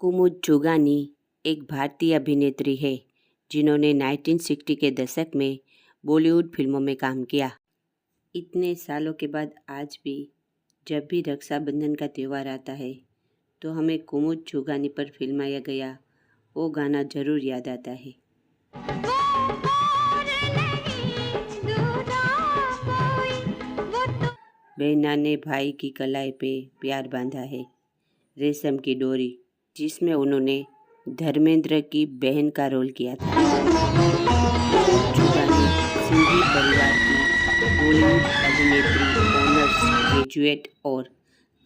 कुमुद जुगानी एक भारतीय अभिनेत्री है जिन्होंने 1960 के दशक में बॉलीवुड फिल्मों में काम किया। इतने सालों के बाद आज भी जब भी रक्षाबंधन का त्यौहार आता है तो हमें कुमुद जुगानी पर फिल्माया गया वो गाना ज़रूर याद आता है। बहना ने भाई की कलाई पे प्यार बांधा है, रेशम की डोरी, जिसमें उन्होंने धर्मेंद्र की बहन का रोल किया था। जुगानी सिंधी परिवार की बॉलीवुड अभिनेत्री, ऑनर्स ग्रेजुएट और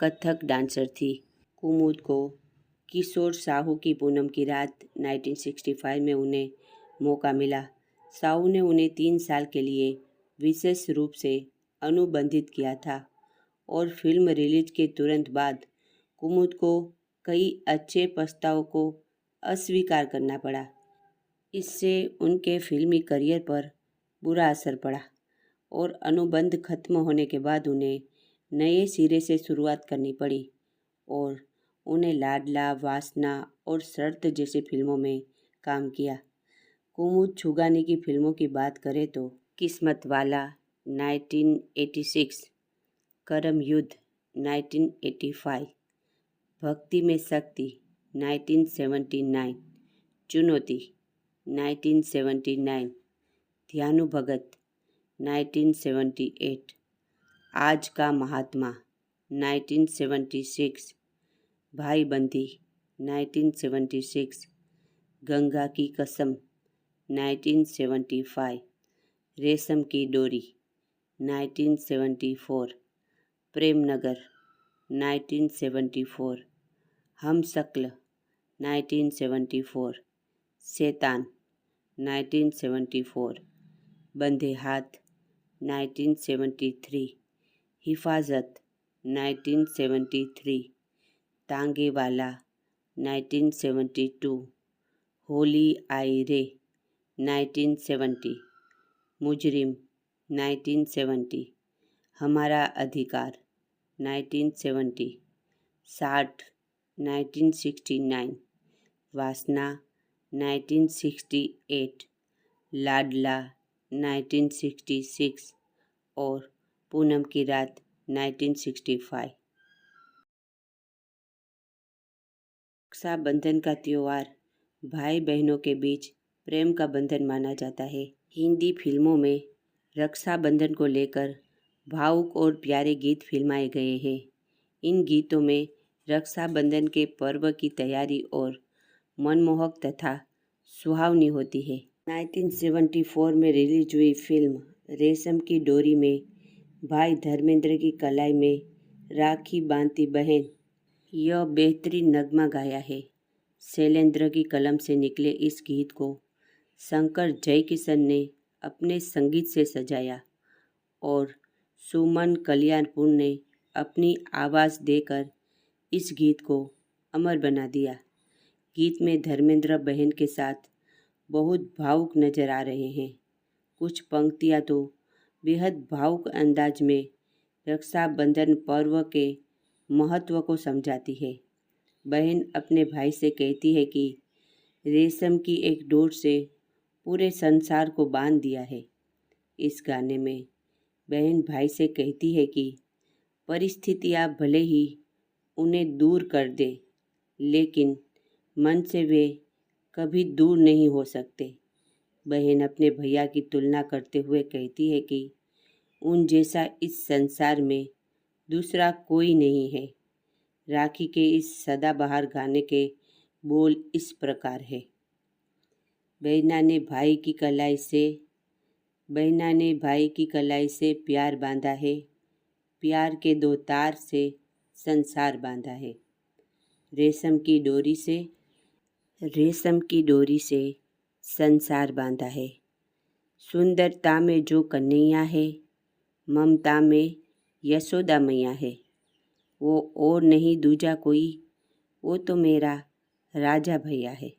कथक डांसर थी। कुमुद को किशोर साहू की पूनम की रात 1965 में उन्हें मौका मिला। साहू ने उन्हें 3 साल के लिए विशेष रूप से अनुबंधित किया था और फिल्म रिलीज के तुरंत बाद कुमुद को कई अच्छे प्रस्तावों को अस्वीकार करना पड़ा। इससे उनके फिल्मी करियर पर बुरा असर पड़ा और अनुबंध खत्म होने के बाद उन्हें नए सिरे से शुरुआत करनी पड़ी और उन्हें लाडला, वासना और शर्त जैसी फिल्मों में काम किया। कुमुद जुगानी की फिल्मों की बात करें तो किस्मत वाला 1986, करम युद्ध 1985, भक्ति में शक्ति 1979, चुनौती 1979, ध्यानु भगत 1978, आज का महात्मा 1976, भाई बंदी 1976, गंगा की कसम 1975, रेशम की डोरी 1974, प्रेमनगर 1974, हम शक्ल 1974, शैतान 1974, बंधे हाथ 1973, हिफाजत 1973, तांगे वाला 1972, होली आई रे 1970, मुजरिम 1970, हमारा अधिकार 1970, 60 1969, वासना 1968, लाडला 1966 और पूनम की रात 1965। रक्षाबंधन का त्यौहार भाई बहनों के बीच प्रेम का बंधन माना जाता है। हिंदी फिल्मों में रक्षाबंधन को लेकर भावुक और प्यारे गीत फिल्माए गए हैं। इन गीतों में रक्षाबंधन के पर्व की तैयारी और मनमोहक तथा सुहावनी होती है। 1974 में रिलीज हुई फिल्म रेशम की डोरी में भाई धर्मेंद्र की कलाई में राखी बांधती बहन, यह बेहतरीन नगमा गाया है। शैलेंद्र की कलम से निकले इस गीत को शंकर जयकिशन ने अपने संगीत से सजाया और सुमन कल्याणपुर ने अपनी आवाज़ देकर इस गीत को अमर बना दिया। गीत में धर्मेंद्र बहन के साथ बहुत भावुक नजर आ रहे हैं। कुछ पंक्तियाँ तो बेहद भावुक अंदाज में रक्षाबंधन पर्व के महत्व को समझाती है। बहन अपने भाई से कहती है कि रेशम की एक डोर से पूरे संसार को बांध दिया है। इस गाने में बहन भाई से कहती है कि परिस्थितियाँ भले ही उन्हें दूर कर दे, लेकिन मन से वे कभी दूर नहीं हो सकते। बहन अपने भैया की तुलना करते हुए कहती है कि उन जैसा इस संसार में दूसरा कोई नहीं है। राखी के इस सदाबहार गाने के बोल इस प्रकार है। बहना ने भाई की कलाई से प्यार बांधा है, प्यार के 2 तार से संसार बांधा है। रेशम की डोरी से संसार बांधा है। सुंदरता में जो कन्हैया है, ममता में यशोदा मैया है। वो और नहीं दूजा कोई, वो तो मेरा राजा भैया है।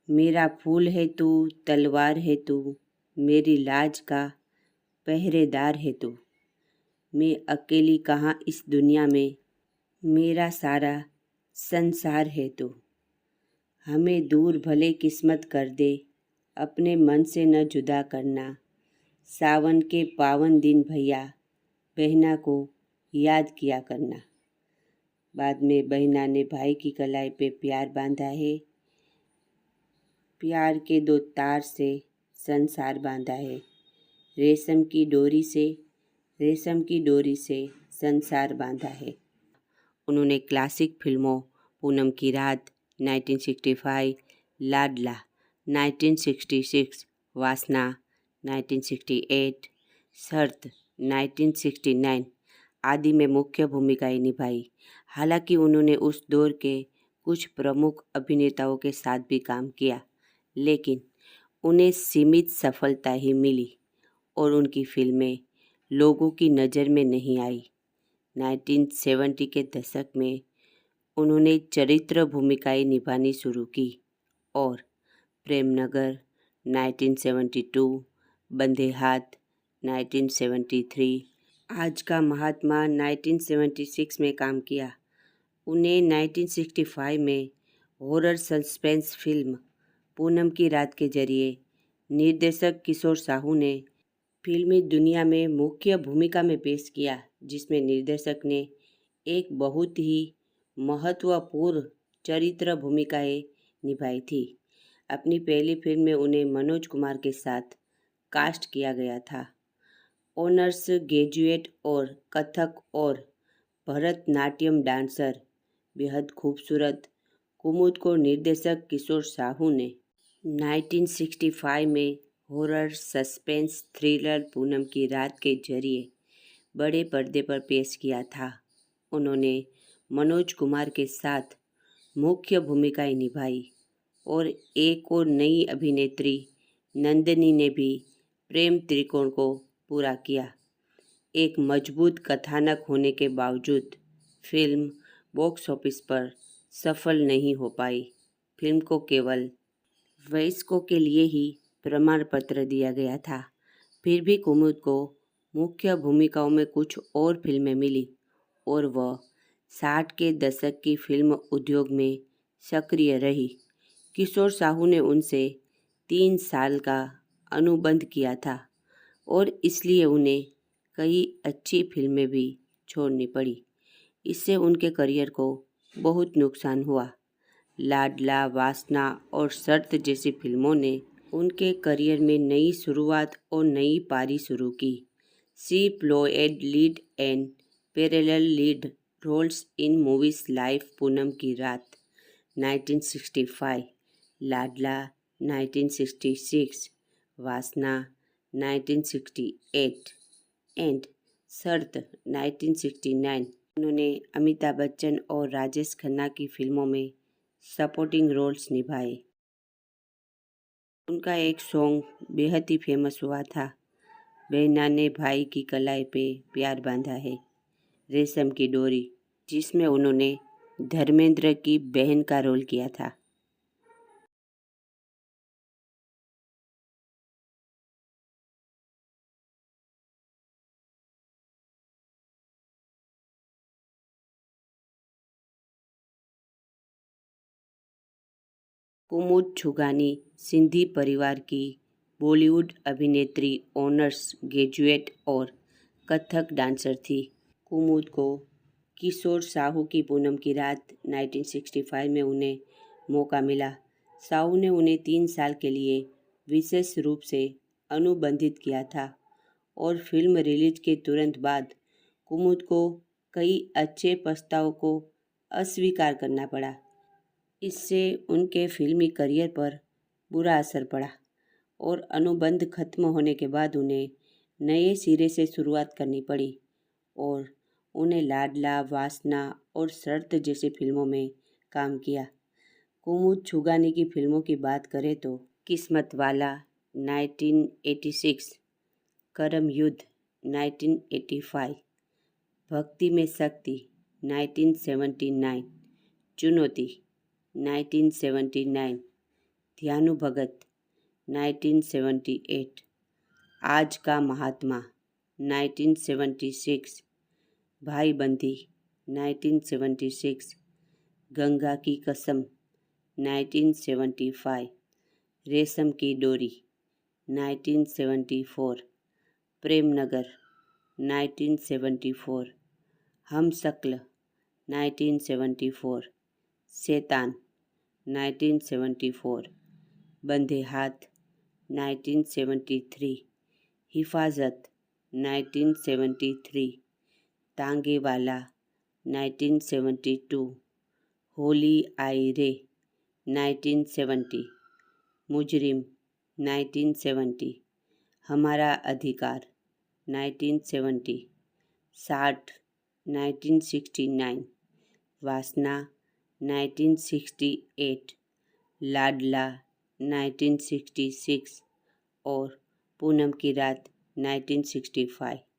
मेरा फूल है तू, तलवार है तू, मेरी लाज का पहरेदार है तू। मैं अकेली कहाँ इस दुनिया में, मेरा सारा संसार है तो हमें दूर भले किस्मत कर दे, अपने मन से न जुदा करना। सावन के पावन दिन भैया बहना को याद किया करना। बाद में बहना ने भाई की कलाई पे प्यार बांधा है। प्यार के दो तार से संसार बांधा है। रेशम की डोरी से रेशम की डोरी से संसार बांधा है। उन्होंने क्लासिक फिल्मों पूनम की रात 1965, लाडला 1966, वासना 1968, शर्त 1969 आदि में मुख्य भूमिकाएं निभाई। हालांकि उन्होंने उस दौर के कुछ प्रमुख अभिनेताओं के साथ भी काम किया, लेकिन उन्हें सीमित सफलता ही मिली और उनकी फिल्में लोगों की नज़र में नहीं आई। 1970 के दशक में उन्होंने चरित्र भूमिकाएं निभानी शुरू की और प्रेमनगर 1972, बंधे हाथ 1973, आज का महात्मा 1976 में काम किया। उन्हें 1965 में horror suspense film Poonam ki रात के जरिए निर्देशक किशोर साहू ने फिल्मी दुनिया में मुख्य भूमिका में पेश किया, जिसमें निर्देशक ने एक बहुत ही महत्वपूर्ण चरित्र भूमिकाएं निभाई थी। अपनी पहली फिल्म में उन्हें मनोज कुमार के साथ कास्ट किया गया था। ऑनर्स ग्रेजुएट और कथक और भरतनाट्यम डांसर बेहद खूबसूरत कुमुद को निर्देशक किशोर साहू ने 1965 में horror suspense thriller Poonam ki रात के जरिए बड़े पर्दे पर पेश किया था। उन्होंने मनोज कुमार के साथ मुख्य भूमिकाएं निभाई और एक और नई अभिनेत्री नंदिनी ने भी प्रेम त्रिकोण को पूरा किया। एक मजबूत कथानक होने के बावजूद फिल्म बॉक्स ऑफिस पर सफल नहीं हो पाई। फिल्म को केवल वयस्कों के लिए ही प्रमाण पत्र दिया गया था। फिर भी कुमुद को मुख्य भूमिकाओं में कुछ और फिल्में मिली और वह 60 के दशक की फिल्म उद्योग में सक्रिय रही। किशोर साहू ने उनसे 3 साल का अनुबंध किया था और इसलिए उन्हें कई अच्छी फिल्में भी छोड़नी पड़ी। इससे उनके करियर को बहुत नुकसान हुआ। लाडला, वासना और शर्त जैसी फिल्मों ने उनके करियर में नई शुरुआत और नई पारी शुरू की। She played lead and parallel lead roles in movies like Poonam ki Raat 1965, लाडला 1966, वासना 1968 एंड शर्त 1969। उन्होंने अमिताभ बच्चन और राजेश खन्ना की फिल्मों में सपोर्टिंग रोल्स निभाए। उनका एक सॉन्ग बेहद ही फेमस हुआ था, बहना ने भाई की कलाई पे प्यार बांधा है, रेशम की डोरी, जिसमें उन्होंने धर्मेंद्र की बहन का रोल किया था। कुमुद छुगानी सिंधी परिवार की बॉलीवुड अभिनेत्री, ऑनर्स ग्रेजुएट और कथक डांसर थी। कुमुद को किशोर साहू की पूनम की रात 1965 में उन्हें मौका मिला। साहू ने उन्हें 3 साल के लिए विशेष रूप से अनुबंधित किया था और फिल्म रिलीज के तुरंत बाद कुमुद को कई अच्छे प्रस्तावों को अस्वीकार करना पड़ा। इससे उनके फिल्मी करियर पर बुरा असर पड़ा और अनुबंध खत्म होने के बाद उन्हें नए सिरे से शुरुआत करनी पड़ी और उन्हें लाडला, वासना और शर्त जैसी फिल्मों में काम किया। कुमुद छुगानी की फिल्मों की बात करें तो किस्मत वाला 1986, करम युद्ध 1985, भक्ति में शक्ति 1979, चुनौती 1979, ध्यानु भगत 1978, आज का महात्मा 1976, भाई बंदी 1976, गंगा की कसम 1975, रेशम की डोरी 1974, प्रेम नगर 1974, हम शक्ल 1974, शैतान 1974, बंधे हाथ 1973, हिफाजत 1973, तांगे वाला 1972, होली आई रे 1970, मुजरिम 1970, हमारा अधिकार 1970, 60 1969, वासना 1968, लाडला 1966 और पूनम की रात 1965।